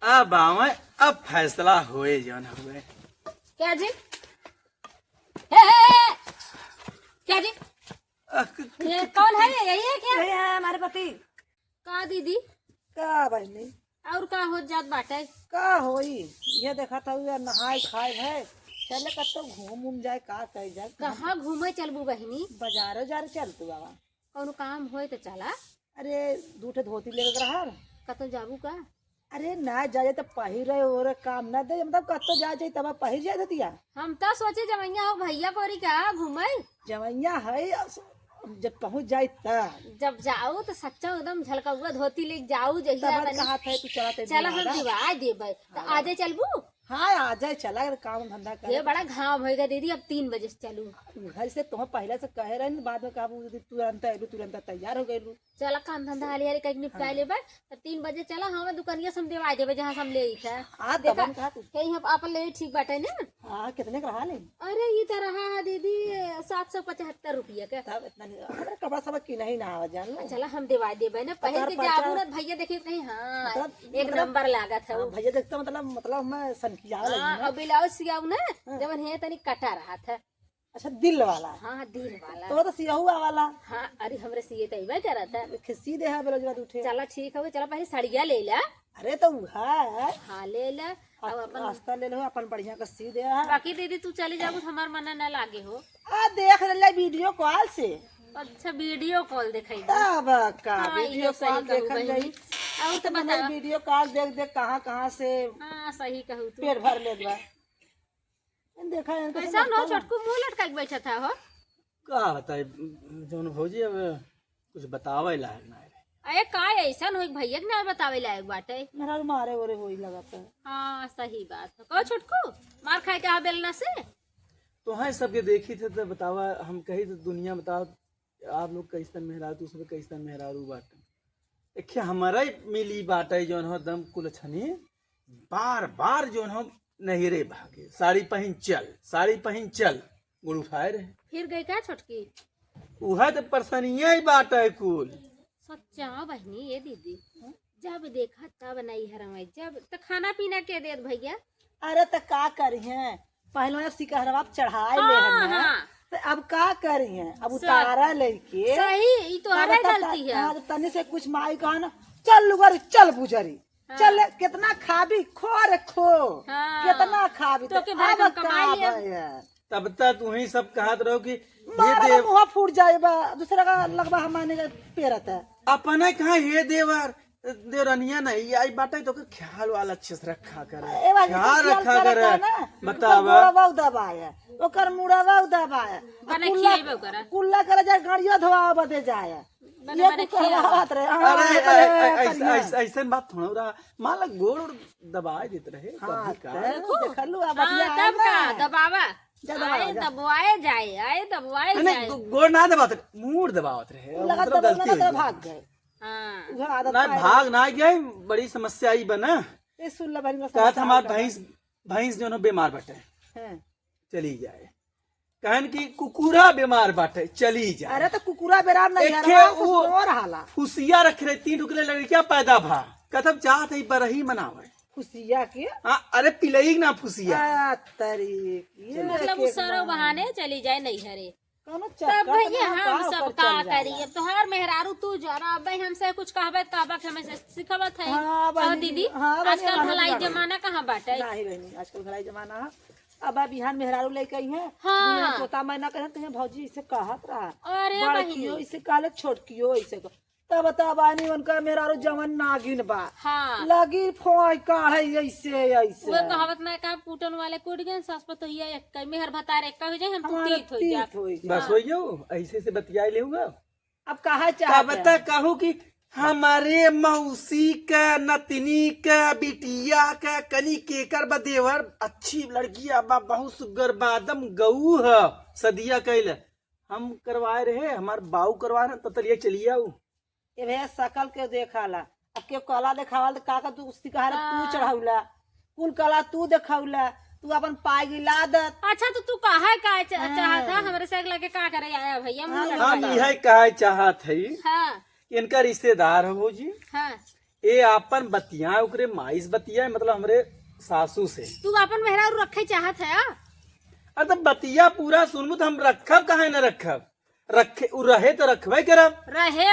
अब आवे अब फैसला होए जौन हुए। क्या जी? हे, क्या जी? ये कौन है? यही है क्या? यही है हमारे पति। का दीदी का बहनी और का हो जात बाटे? का होई ये देखा था नहाय खाए है चले कतो घूम उम जाए का कह जाए कहाँ घूमे चलबू बहिनी? बाजारो जा चल तू बाबा। कौनो काम होए तो चला। अरे दूठे धोती लेके रहा कतो जाबू का? अरे ना जाए तो पहिरे और काम ना दे मतलब कतो जा जाए तब पहिर जाए दतिया हम तो सोचे जमैया हो भैया कोरी का घूमे। जवैया है जब पहुंच जाए तब जब जाऊ तो सच्चा एकदम झलका धोती लेके जाऊ जहिया तब बनी। कहा था तू चला चला हम दिवा देबे तो आजे चलबू। हाँ आ जाए चला काम धंधा कर ये बड़ा घाम होएगा दीदी, अब 3 बजे से चलू। घर से तुम पहले से कहे रहे बाद में काबू तुरंत अयलू तुरंत तैयार हो गयलू। चला काम धंधा हाली हाली कहीं निपटा लेबे तो 3 बजे चला हम दुकानिया से हम देवा देबे जहाँ से हम ले था। हाँ देखा तब कहा तू कहीं हम अपन ले ठीक बाटे ना। हाँ कितने का रहा ले अरे ये तो रहा है दीदी 775 रुपया के। तब इतना नहीं अरे कपड़ा सब की नहीं ना आवा जान लो। चला हम दिवा देबे ना पहले के जाबू ना भैया देखिए कहीं। हाँ मतलब- एक नंबर लागत है वो। भैया देखता मतलब मैं सनकिया हाँ और ब्लाउज सियाऊ ना जब है तनी कटा रहा था। अच्छा दिल वाला हाँ दिल वाला। तो सियाहुआ वाला हाँ अरे हमरे सिए तो इबे करा था। खिस्सी दे है बेरोजगार उठे। चला ठीक है चला पहले साड़िया ले ला। अरे तो है हाँ ले ला अब अपन रास्ता ले लो अपन बढ़िया का सी दे है। बाकी दीदी तू चली जाबू हमार मना न लागे हो। आ देख ले वीडियो कॉल से अच्छा वीडियो कॉल दिखाई तब का हाँ, वीडियो ये सही कॉल कहू देखल बहिनी। जाई और तो बता। वीडियो कॉल देख देख कहाँ से हाँ सही कहू तू। पेट भर ले बा देखा इनका कैसा नो छोटकू मुंह लटका के बैठा था हो। का बताए जौन भौजी अब कुछ बतावे लायक ना रहे। अरे का ऐसा हो भैया के ना बतावे लायक बाटे। मेरा मारे ओरे होई लगाता है। हाँ सही बात है। कहो छोटकू मार खाए के आ बेलना से। तो हाँ सबके देखी थे तो बतावा हम कही तो दुनिया बताओ आप लोग कैसन मेहरारू दूसरे कैसन मेहरारू बाटे। देखिए हमारा ही मिली बाटे जौन हो दम कुल छनी बार बार जौन हो नहिरे भागे साड़ी पहन चल गुड़ उठाए रहे। फिर गई का छोटकी? उहा तो परसनिया ही बाटे कुल। सच्चा बहनी ये दीदी जब देखा तब नहीं हरमाई जब तो खाना पीना के देत भैया। अरे तो का करी है पहले सिकहरवा चढ़ाए ले हाँ, हैं हाँ। तो अब का करी है अब उतारा लेके सही ये तो हमारी गलती है। हाँ, तनी से कुछ माई कहा ना चल लुगरी चल बुजरी चल कितना खाबी खो रे खो हाँ। कितना खाबी तो के भर अब कम कमाई का लिया। भय? तब तक तुम्हें सब कहत रहो कि ये मारा देव मुँह फूट जाएगा दूसरा का लगवा हमारे का पेरत है। अपने कहा हे देवर देवरनिया नहीं आई बाटे तो के ख्याल वाला अच्छे से रखा कर ए बाजी ख्याल से रखा ख्याल कर करता है ना, बतावा ओकर गोड़वा दबाया ओकर मुड़वा दबाया बने खियाइबे ओकरा। कुल्ला करे जाए गाड़ियों धोआ बदे जाए बने ये बने तू करवावत रहे अरे ऐसे बात थोड़ा रहा मान लो गोड़ दबाए देते रहे कभी का देखलू अब हाँ तब का दबावा आए दबवाए जाए आए दबवाए जाए। नहीं गोड़ ना दबाते मूड दबावत रहे लगा मतलब गलती लगा हुई भाग गए हाँ उधर आदत ना भाग ना गया बड़ी समस्या आई बना ये सुन बहन का कहत हमार भैंस जो है बीमार बटे हैं। चली जाए कहन की कुकुरा बीमार बाटे चली जाए। अरे तो कुकुरा बेराम नहीं एके है वो और हाला फुसिया रख रहे 3 टुकड़े लड़कियां पैदा भा कथम चाहत है बरही मनावे। खुशिया के हाँ अरे पिलई ना फुसिया तरी मतलब उस सारा बहाने चली जाए नहीं हरे कौनो तब चक्कर भैया तो ना हम का सब ऊपर का चल जाएगा। करी अब तोहार मेहरारू तू जरा अब हमसे कुछ कहबे कहबा हमें सिखबत है। हाँ, और बहनी, दीदी हाँ, बहनी, आजकल हाँ, भलाई बहनी। जमाना कहाँ बाटे। नहीं बहनी आजकल भलाई जमाना है अब आप बिहान मेहरारू लेके आई है हाँ। तोता मैना कहे तुम्हें भौजी इसे कहत रहा अरे बड़कियो बहिनी इसे कहले छोटकियो इसे तब बताबानी उनका मेहरारू जवन नागिन बा हाँ लगी फोय काढ़े ऐसे ऐसे वो कहावत ना का पुटन वाले कुट गए सास पर तो ये एक मेहर भतार एक हो जाए हम तू हमारा तीत हो जा। तीत होई बस हो जाओ ऐसे से बतियाई लेऊंगा। अब कहा तब चाहते तक कहूँ कि हमारे मौसी का नतनी का बिटिया का कनी केकर बदेवर अच्छी लड़की अब बहुत सुगर बादम गऊ है सदिया कैल हम करवाए रहे हमार बाऊ करवा रहे ततलिया चलिए आऊ ये भैया सकल के देखाला अब के कला देखावल का तू सिकहर तू चढ़ाउला कुल कला तू देखाउला तू अपन पाई गिला दत अच्छा तो तू कहा का चाहता हमरे से लगे का करे आया भैया मुंह हम लटका। यह कहे चाहत है हाँ इनका रिश्तेदार हो जी हाँ ए आपन बतिया ओकरे माइस बतिया मतलब हमरे सासू से। तू अपन मेहरारू रखे चाहत है आ? अरे तो बतिया पूरा सुनबू तो हम रखब काहे न रखब, रखे उ रहे तो रखबे करब। रहे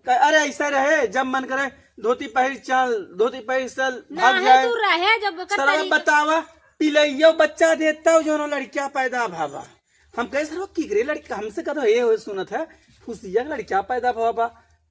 अरे ऐसा रहे जब मन करे धोती पहिर चल, धोती पहिर चल भाग नहीं जाए। तू रहे जब ओकर सर तरीका- बतावा पिलैया बच्चा देता हो जो लड़किया पैदा भाबा, हम कहे सर की करे लड़का हमसे कहो ये हो सुनत है फुसिया लड़किया पैदा भाबा,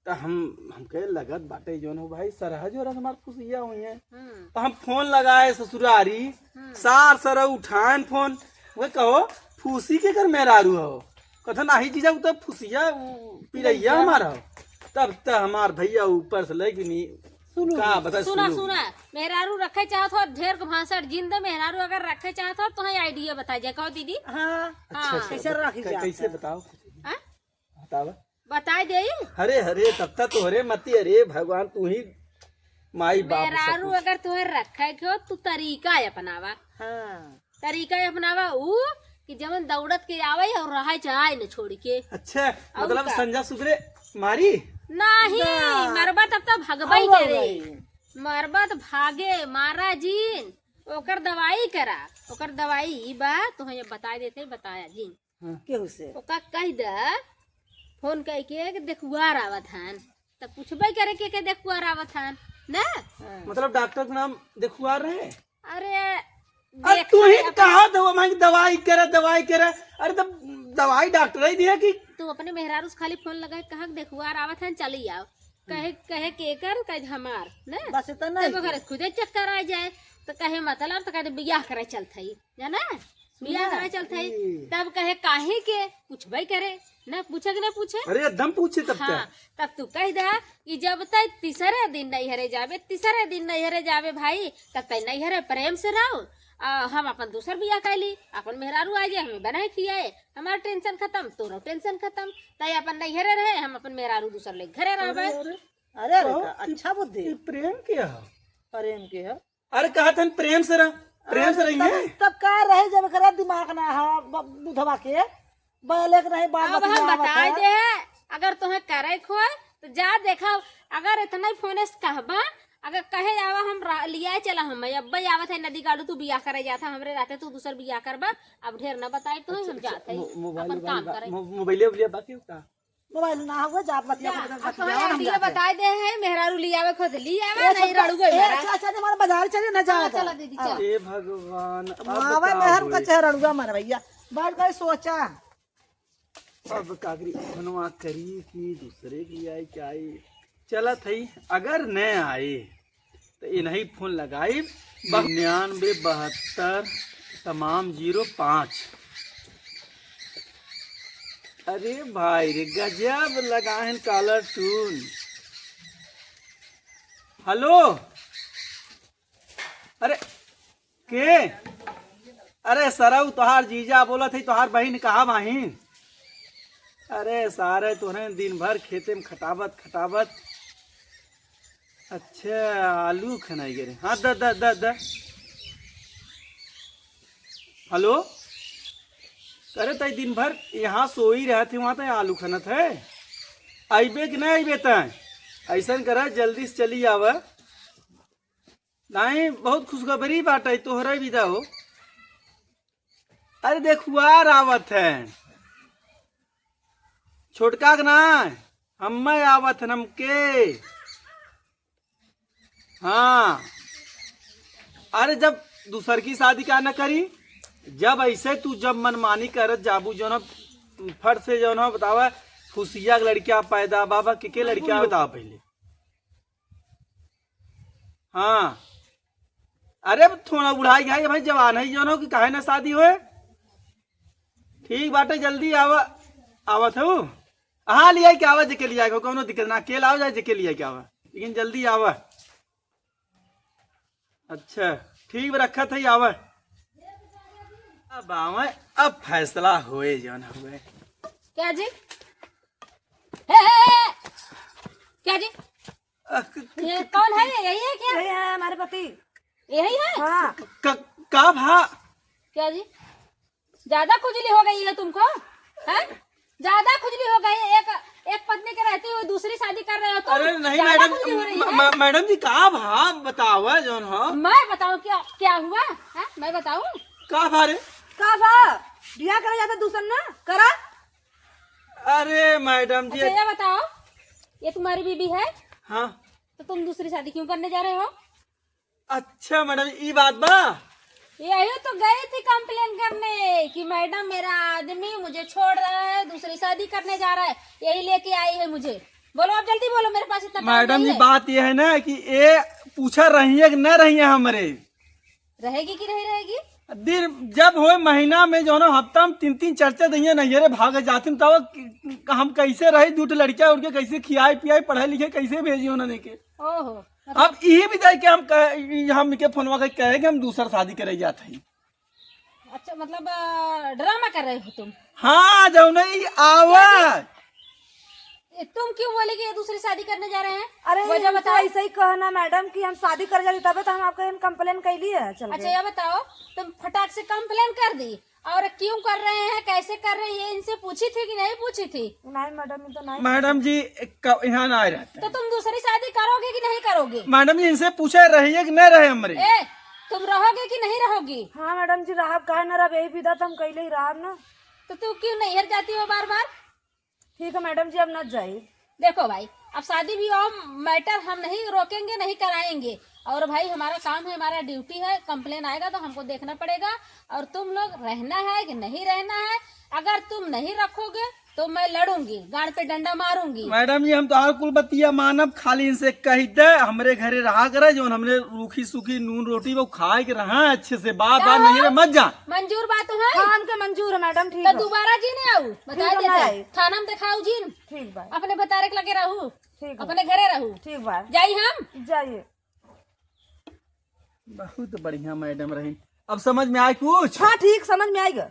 तो हम कहे लगत बाटे जो हो भाई सरह जो हमार फुसिया हुई है। तो हम फोन लगाए ससुरारी सार सर उठाए फोन, वे कहो फूसी के घर मेहरारू हो, कथा नाही जीजा तो फुसिया पिलैया हमारा हो। तब तक हमार भैया ऊपर से लगी नहीं का बता सुना सुना मेहरारू रखे चाहत हो ढेर को भाषण जिंद मेहरारू अगर रखे चाहत हो तो है आइडिया बता जाए कहो दीदी। हाँ हाँ कैसे रखी जात कैसे है? बताओ हाँ? बतावा। बता दे हरे हरे तब तक तो हरे मती, अरे भगवान तू ही माई बाप मेहरारू सब अगर तुम्हें रखे हो तू तरीका अपनावा, हाँ तरीका अपनावा ऊ कि जब दौड़त के आवे और रहा चाहे न छोड़ के। अच्छा मतलब का? संजा सुगरे मारी नहीं ना। मरबा तब तक भगबई और करे, भाई। मरबा तो भागे मारा जीन ओकर दवाई करा, ओकर दवाई ई बा तुहे बता देते बताया जीन केहू से ओका कह द फोन कह के देखुआर आवत हन तब पूछबे करे के देखुआर आवत हन ना। हाँ। मतलब डॉक्टर के नाम देखुआ रहे। अरे अरे तू ही कहा तो मैं दवाई करे, अरे तब दवाई डॉक्टर ही दिया कि तू अपने मेहरारू से खाली फोन लगा कहा देखुआर आवत हन चली आओ, कहे कहे के कर कह हमार ना बस इतना तब अगर खुदे चक्कर आ जाए तो कहे मतलब तो कहे बियाह करे चलत है जाना, बियाह करे चलत है तब कहे काहे के पूछबे करे ना, पूछे कि ना पूछे। अरे दम पूछे तब हाँ तब तू कह दा कि जब तक तीसरे दिन नैहरे जावे, तीसरे दिन नैहरे जावे भाई तब तक नैहरे प्रेम से रहो। हम अपन दूसर बियाह कैली, अपन मेहरारू आ जाए हमें बनाए खियाए, हमारा टेंशन खत्म तोरो टेंशन खत्म, तय अपन नैहरे रहे हम अपन मेहरारू दूसर ले घरे रहबे। अरे अच्छा बुद्धि ये प्रेम क्या है? प्रेम के है। अरे कहा था प्रेम से रह, प्रेम से रहिए। तब का रहे जब करा दिमाग ना हा बुधवा के बैले के नहीं बात अब हम बताए दे अगर तुम्हें करे खोए तो जा देखा, अगर इतना फोन से कहबा अगर कहे जावा हम लिया चला हम अब आवत है नदी गाड़ू तू बियाह करे जाता हमरे रहते तू दूसर बियाह करबा, अब ढेर न बताए तो हम जाते अपन काम करे। मोबाइल बाकी का मोबाइल ना हुआ जा बतिया आइडिया बताए दे है मेहरारू लियावे खुद लियावे नहीं रड़ू गई मेरा। अच्छा हमारे बाजार चले ना जा चला दीदी चल। ए भगवान अब मावे मेहर का चेहरा रुगा मार भैया बात का सोचा अब कागरी बनवा करी कि दूसरे की आई क्या आई चला थी, अगर न आए तो इन्हीं फोन लगाई 99 72 तमाम 05। अरे भाई रे गजब लगाए कॉलर ट्यून। हेलो अरे के अरे सरऊ तोहार जीजा बोला थे तोहार बहन कहा बहिन। अरे सारे तोहरे दिन भर खेते में खटावत अच्छा आलू खनाई गे। हाँ द हेलो अरे तय दिन भर यहाँ सोई रहे थे वहाँ तय आलू खनत है, अबे कि नहीं अबे तय ऐसा कर जल्दी से चली आव। नहीं बहुत खुशखबरी बात है तोहरा विदा हो। अरे देखुआर आवत है छोटका के ना हम आवत है नमके। हाँ अरे जब दूसर की शादी का न करी, जब ऐसे तू जब मनमानी करत जाबू जो ना फट से जो ना बतावा फुसिया लड़किया पैदा बाबा के लड़किया बता पहले। हाँ अरे थोड़ा बुढ़ाई गई भाई जवान है जो ना कि काहे ना शादी होए। ठीक बाटे जल्दी आवत हो। हाँ लिया क्या आवा जेके लिया कोनो दिक्कत ना अकेला आओ जाए जेके लिया क्या आवा लेकिन जल्दी आवा। अच्छा ठीक रखा था आवा। अब आवा अब फैसला होए जौन हुए। क्या जी हे। क्या जी ये कौन है यही है क्या? यही है हमारे पति। यही है हाँ का भा क्या जी ज्यादा खुजली हो गई है तुमको है? ज्यादा खुजली हो गई एक पत्नी के रहते हुए दूसरी शादी कर रहे हो तुम? अरे नहीं ज्यादा मैडम, खुली हो रही है। मैडम जी का भाव बतावा जौन हो मैं बताऊं क्या क्या हुआ है? मैं बताऊं? का भारे? का बा बिया करे जाता दूसर ना करा। अरे मैडम जी, अच्छा ये बताओ, ये तुम्हारी बीबी है हाँ तो तुम दूसरी शादी क्यों करने जा रहे हो? अच्छा मैडम ये बात बा। यही तो गई थी कंप्लेन करने कि मैडम मेरा आदमी मुझे छोड़ रहा है, दूसरी शादी करने जा रहा है, यही लेके आई है मुझे। बोलो अब जल्दी बोलो, मेरे पास इतना टाइम मैडम नहीं जी है। बात यह है ना कि ये पूछा रही है कि न रही है हमरे रहेगी कि नहीं रहेगी? दिन जब हो महीना में जो है हफ्ता में 3-3 4-4 दैया नैहरे भाग जाती तब हम कैसे रही, दूठ लड़कियां उनके कैसे खियाई पियाई पढ़ाई लिखे कैसे भेजी उन्होंने के। ओहो, अब यही भी जाए कि हम के फोनवा के कहे कि हम दूसरा शादी करे जाते हैं। अच्छा मतलब ड्रामा कर रहे हो तुम? हाँ जो नहीं आवा तुम क्यों बोले कि ये दूसरी शादी करने जा रहे हैं? अरे वजह बताओ, बताओ। ऐसा ही कहना मैडम कि हम शादी कर जाती तब तो हम आपका कंप्लेन कैली है। चल अच्छा ये बताओ, तुम फटाक से कंप्लेन कर दी और क्यों कर रहे हैं, कैसे कर रहे हैं, ये इनसे पूछी थी कि नहीं पूछी थी? नहीं मैडम, ये तो नहीं। मैडम जी यहाँ ना आए रहते तो तुम दूसरी शादी करोगे कि नहीं करोगे? मैडम जी इनसे पूछे रही है कि न रहे हमरे। ए, तुम रहोगे कि नहीं रहोगी? हाँ मैडम जी, राहब कहे न रहा यही विदा तो हम कैले ही राहब ना। तो तू क्यों नैहर जाती हो बार बार? ठीक है मैडम जी, अब न जाइए। देखो भाई, अब शादी विवाह मैटर हम नहीं रोकेंगे, नहीं कराएंगे, और भाई हमारा काम है, हमारा ड्यूटी है, कंप्लेन आएगा तो हमको देखना पड़ेगा। और तुम लोग रहना है कि नहीं रहना है, अगर तुम नहीं रखोगे तो मैं लड़ूंगी, गांड पे डंडा मारूंगी। मैडम जी हम तो हर कुल बतिया मानब, खाली इनसे कह दे हमरे घरे रहा करे जो हमने रूखी सूखी नून रोटी वो खाए के रहा अच्छे से, बार बार नहीं मत जा। मंजूर बात है? हाँ हमके मंजूर है मैडम। ठीक तो है, दोबारा जी नहीं आऊ, बता ठीक है, मैं देते आई। थाना में दिखाऊ जी, ठीक बा, अपने बतारे के लगे रहू, ठीक है, अपने घरे रहू, ठीक बा, जाई हम। जाइए। बहुत बढ़िया मैडम रही, अब समझ में आए कुछ? हाँ ठीक, समझ में आएगा।